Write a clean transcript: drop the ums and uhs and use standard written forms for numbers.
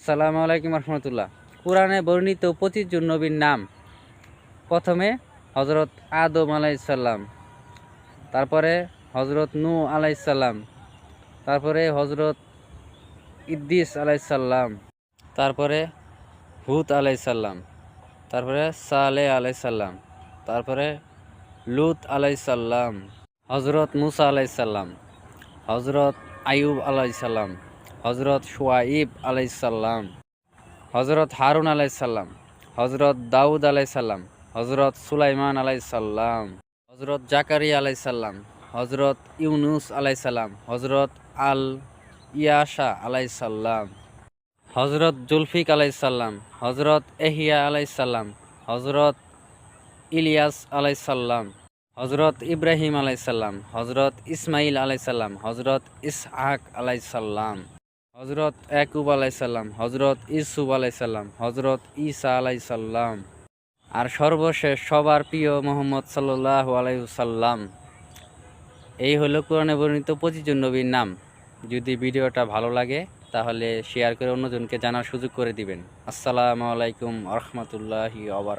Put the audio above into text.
আসসালামু আলাইকুম রহমতুল্লাহ। কোরআনে বর্ণিত 25 জন নবীর নাম। প্রথমে হজরত আদম আলাইসাল্লাম, তারপরে হজরত নূ আলাইসাল্লাম, তারপরে হজরত ইদ্রিস আলাইসাল্লাম, তারপরে হুদ আলাইসাল্লাম, তারপরে সালেহ আলাইসাল্লাম, তারপরে লুত আলাইসাল্লাম, হজরত মুসা আলাইসাল্লাম, হজরত আইয়ুব আলাইসাল্লাম, হজরত শুআইব আলাইসাল্লাম, হজরত হারুন আলাইসাল্লাম, হজরত দাউদ আলাইসাল্লাম, হজরত সুলাইমান আলাইসাল্লাম, হজরত জাকারিয়া আলাইসাল্লাম, হজরত ইউনুস আলাইসাল্লাম, হজরত আল ইয়াসা আলাইসাল্লাম, হজরত জুলফিক আলাইসাল্লাম, হজরত এহিয়া আলাইসাল্লাম, হজরত ইলিয়াস আলাইসাল্লাম, হজরত ইব্রাহিম আলাইসাল্লাম, হজরত ইসমাইল আলাইসাল্লাম, হজরত ইসহাক আলাইসাল্লাম, হজরত ইয়াকুব আলাইসাল্লাম, হজরত ইউসুফ আলাইসাল্লাম, হজরত ঈসা আলাইসাল্লাম, আর সর্বশেষ সবার প্রিয় মোহাম্মদ সাল্লাল্লাহু আলাইহি ওয়াসাল্লাম। এই হলো কোরআনে বর্ণিত 25 জন নবীর নাম। যদি ভিডিওটা ভালো লাগে তাহলে শেয়ার করে অন্যজনকে জানার সুযোগ করে দিবেন। আসসালামু আলাইকুম ওয়া রাহমাতুল্লাহি ওয়া বারাকাতুহু।